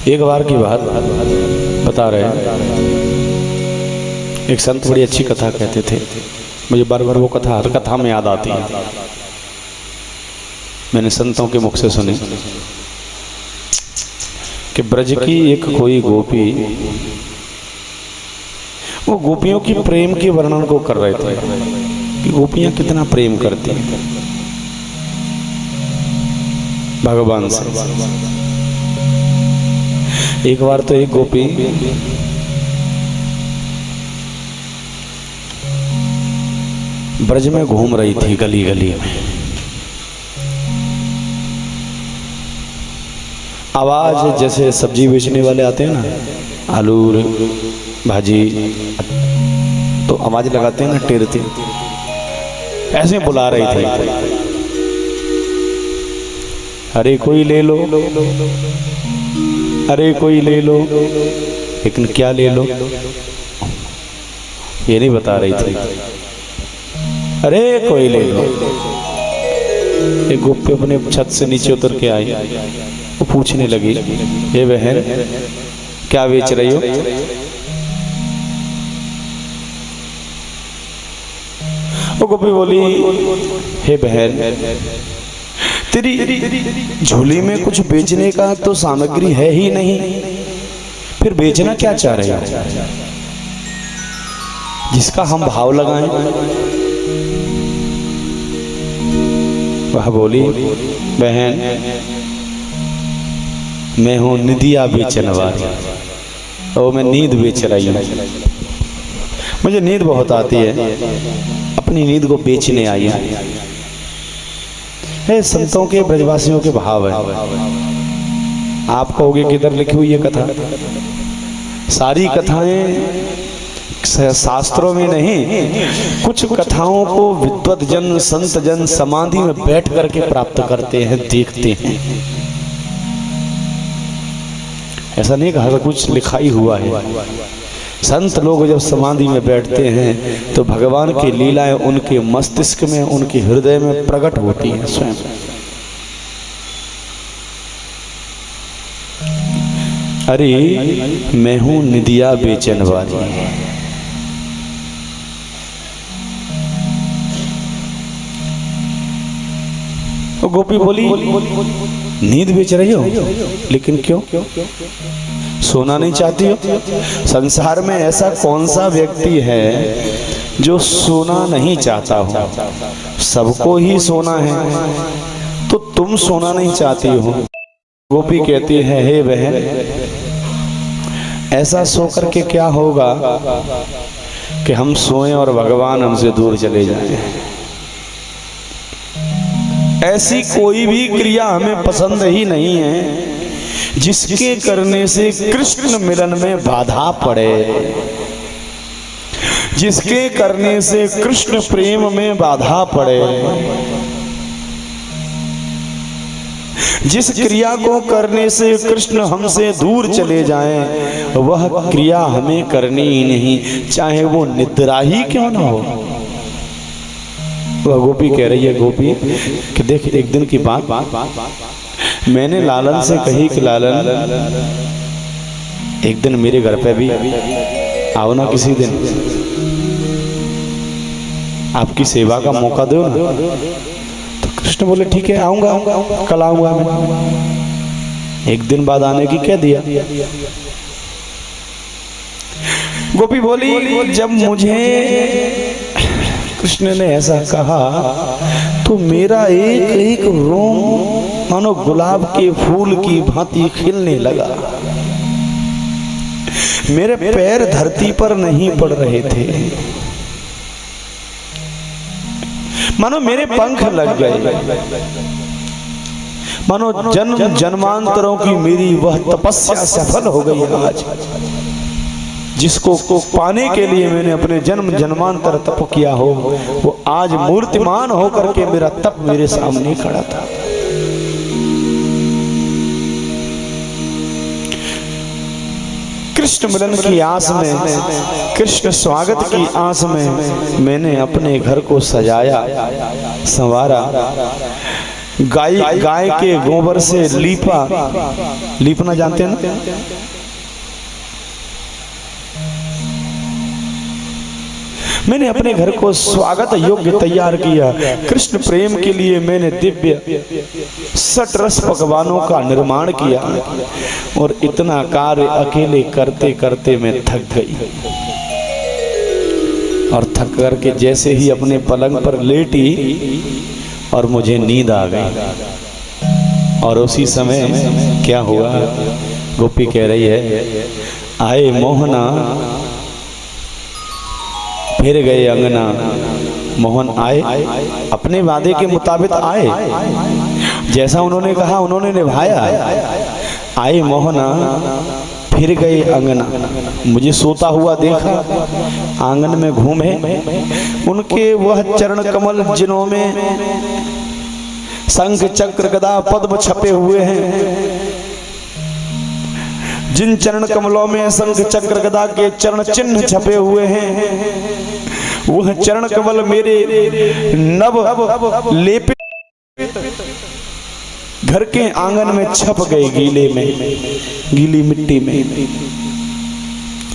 एक बार की बात बता रहे हैं, एक संत बड़ी अच्छी कथा कहते थे। मुझे बार बार वो कथा हर कथा में याद आती है, मैंने संतों के मुख से सुनी कि ब्रज की एक कोई गोपी, वो गोपियों की प्रेम के वर्णन को कर रहे थे कि गोपियां कितना प्रेम करती हैं भगवान से। एक बार तो एक गोपी ब्रज में घूम रही थी गली गली में, आवाज जैसे सब्जी बेचने वाले आते हैं ना, आलू भाजी, तो आवाज लगाते हैं ना टेरते, ऐसे बुला रही थी, अरे कोई ले लो, अरे कोई ले लो। लेकिन क्या ले लो ये नहीं बता रही थी, अरे कोई ले लो। एक गोपी अपने छत से नीचे उतर के आई, वो पूछने लगी, ये बहन क्या बेच रही हो? वो गोपी बोली, हे बहन, तेरी झोली में कुछ बेचने का तो सामग्री है ही नहीं, फिर बेचना क्या चाह रहे हो जिसका हम भाव लगाएं? वह बोली, बहन मैं हूं निदिया बेचने वाली, और मैं नींद बेच रही हूं, मुझे नींद बहुत आती है, अपनी नींद को बेचने आई है। संतों के ब्रजवासियों के भाव है। आप कहोगे किधर लिखी हुई ये कथा? सारी कथाएं शास्त्रों में नहीं, कुछ कथाओं को विद्वत जन संत जन समाधि में बैठ करके प्राप्त करते हैं, देखते हैं। ऐसा नहीं कहा कुछ लिखाई हुआ है। संत लोग जब समाधि में बैठते हैं तो भगवान की लीलाएं उनके मस्तिष्क में, उनके हृदय में प्रकट होती हैं स्वयं। अरे मैं हूं निदिया बेचन वाली, तो गोपी बोली, नींद बेच रही हो, लेकिन क्यों? सोना नहीं चाहती हो? संसार में ऐसा कौन सा व्यक्ति है जो सोना नहीं चाहता हो? सबको ही सोना है, तो तुम सोना नहीं चाहती हो। गोपी कहती है, हे बहन, ऐसा सो करके क्या होगा कि हम सोएं और भगवान हमसे दूर चले जाएं। ऐसी कोई भी क्रिया हमें पसंद ही नहीं है जिसके करने से कृष्ण मिलन में बाधा पड़े, जिसके करने से कृष्ण प्रेम में बाधा पड़े। जिस क्रिया को करने से कृष्ण हमसे दूर चले जाएं, वह क्रिया हमें करनी ही नहीं, चाहे वो निद्रा ही क्यों ना हो। वह गोपी कह रही है, गोपी कि देख, एक दिन की बात मैंने लालन से कही कि लालन, एक दिन मेरे घर पे भी आओ ना, किसी दिन आपकी सेवा का मौका दो ना। तो कृष्ण बोले, ठीक है, आऊंगा, कल आऊंगा मैं। एक दिन बाद आने की क्या दिया? गोपी बोली, जब मुझे कृष्ण ने ऐसा कहा तो मेरा एक एक रोम मानो गुलाब के फूल की भांति खिलने लगा। मेरे पैर धरती पर नहीं पड़ रहे थे, मानो मेरे पंख लग गए, मानो जन्म जन्मांतरों की मेरी वह तपस्या सफल हो गई आज, जिसको पाने के लिए मैंने अपने जन्म जन्मांतर तप किया हो, वो आज मूर्तिमान होकर के मेरा तप मेरे सामने खड़ा था। कृष्ण मिलन की आस में, कृष्ण स्वागत की आस में मैंने अपने घर को सजाया, संवारा। गाय के गोबर से लीपना जानते हैं ना? मैंने अपने घर को स्वागत योग्य तैयार किया। कृष्ण प्रेम के लिए मैंने दिव्य सटरस पकवानों का निर्माण किया और इतना कार्य अकेले करते करते मैं थक गई और थक करके जैसे ही अपने पलंग पर लेटी और मुझे नींद आ गई। और उसी समय क्या हुआ, गोपी कह रही है, आए मोहना फिर गए अंगना। मोहन आए, अपने वादे के मुताबिक आए, जैसा उन्होंने कहा उन्होंने निभाया। आए मोहना फिर गए अंगना, मुझे सोता हुआ देखा, आंगन में घूमे, उनके वह चरण कमल जिन्हों में शंख चक्र गदा पद्म छपे हुए हैं, जिन चरण कमलों में शंख चक्र गदा के चरण चिन्ह छपे हुए हैं, वह चरण कमल मेरे नव लेपित घर के आंगन में छप गए, गीली मिट्टी में।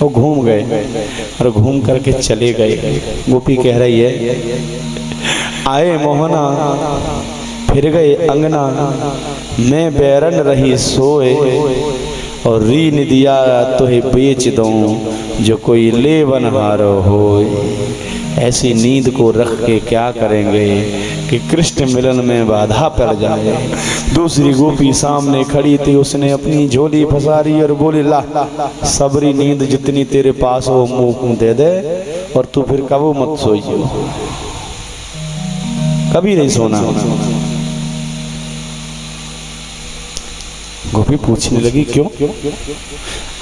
वो घूम गए और घूम करके चले गए। गोपी कह रही है, आए मोहना फिर गए अंगना, मैं बैरन रही सोए और रीन दिया तुहे बेच दूं, जो कोई लेवनहारो होए। ऐसी नींद को रख के क्या करेंगे कि कृष्ण मिलन में बाधा पड़ जाए। दूसरी गोपी सामने खड़ी थी, उसने अपनी झोली फसारी और बोली, ला सबरी नींद जितनी तेरे पास हो मुंह दे दे और तू फिर कबो मत सोइयो, कभी नहीं सोना। गोपी पूछने लगी, क्यों?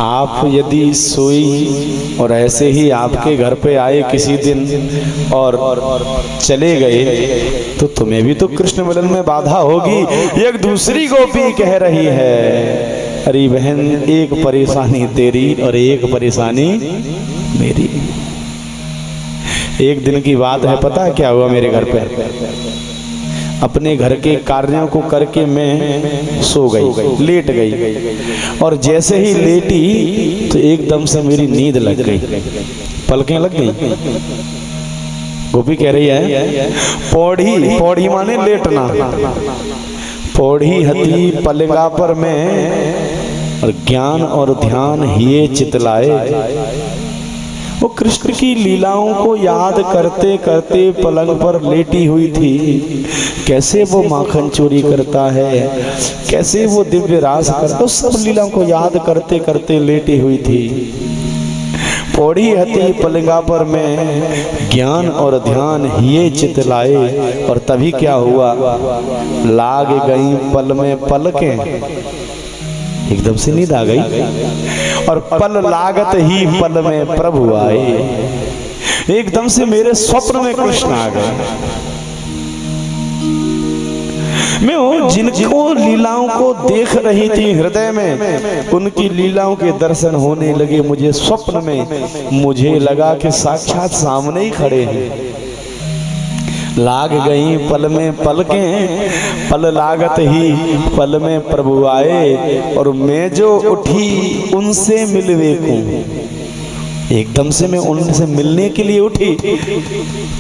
आप यदि सोई और ऐसे ही आपके घर पे आए किसी दिन और चले गए तो तुम्हें भी तो कृष्ण मिलन में बाधा होगी। एक दूसरी गोपी कह रही है, अरे बहन, एक परेशानी तेरी और एक परेशानी मेरी। एक दिन की बात है, पता है क्या हुआ मेरे घर पे? अपने घर के कार्यों को करके मैं सो गई, लेट गई, और जैसे ही लेटी तो एकदम से मेरी नींद लग गई, पलकें लग गई। गोपी कह रही है, पौड़ी माने लेटना, पौड़ी हती पलंगा पर मैं और ज्ञान और ध्यान हिये चितलाए। वो कृष्ण की लीलाओं को याद करते करते पलंग पर लेटी हुई थी। कैसे वो माखन चोरी करता है, कैसे वो दिव्य रास करता, तो सब लीलाओं को याद करते करते लेटी हुई थी। पौड़ी हती पलंगा पर मैं ज्ञान और ध्यान हिये चितलाए। और तभी क्या हुआ, लाग गई पल में पलकें, एकदम से नींद आ गई और पल लागत ही पल में प्रभु आए। एकदम से मेरे स्वप्न में कृष्ण आ गए। मैं वो जिनको लीलाओं को देख रही थी हृदय में, उनकी लीलाओं के दर्शन होने लगे मुझे स्वप्न में। मुझे लगा कि साक्षात सामने ही खड़े हैं। लाग गई पल में पलकें, पल लागत ही पल में प्रभु आए। और मैं जो उठी उनसे मिलवे को, एकदम से मैं उनसे मिलने के लिए उठी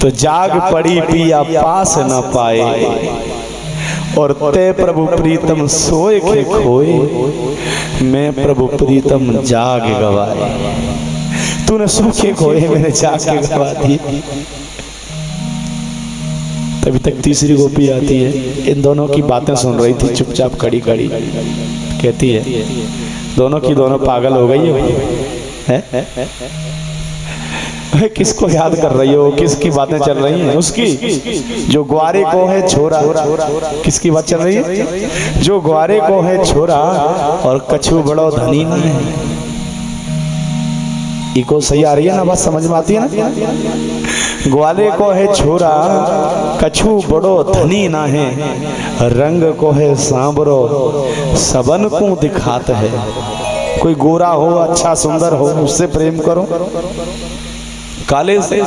तो जाग पड़ी पिया पास न पाए। और ते प्रभु प्रीतम सोए के खोए, मैं प्रभु प्रीतम जाग गवाए। तूने सो के खोए, मैंने जाग के गवा दी। तभी तक तीसरी गोपी आती है, इन दोनों की बातें सुन रही थी चुपचाप खड़ी खड़ी। कहती है, दोनों की दोनों पागल हो गई है? किसको याद कर रही हो? किसकी बातें चल रही हैं? उसकी जो ग्वारे को है छोरा। किसकी बात चल रही है? जो ग्वारे को है छोरा और कछु बड़ो धनी ना है। इको सही आ रही है ना, बात समझ में आती है ना? ग्वाले को है छोरा कछु बड़ो धनी ना है, रंग को है सांबरो सबन को दिखात है। कोई गोरा हो, अच्छा सुंदर हो, उससे प्रेम करो, काले से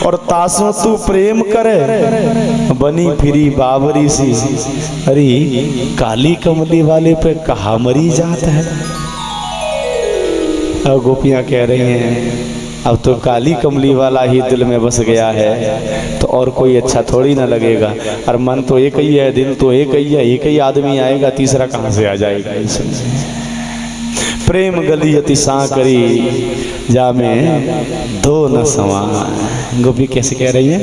और तासों तू प्रेम करे बनी फिरी बाबरी सी। अरे काली कमली वाले पे कहा मरी जात है। अब गोपियां कह रही हैं अब तो काली कमली वाला ही दिल में बस गया है तो और कोई अच्छा थोड़ी ना लगेगा। और मन तो एक ही है, दिल तो एक ही है, एक ही आदमी आएगा, तीसरा कहाँ से आ जाएगा। प्रेम गली अति करी जा में दो न समा। गोपी कैसे कह रही है?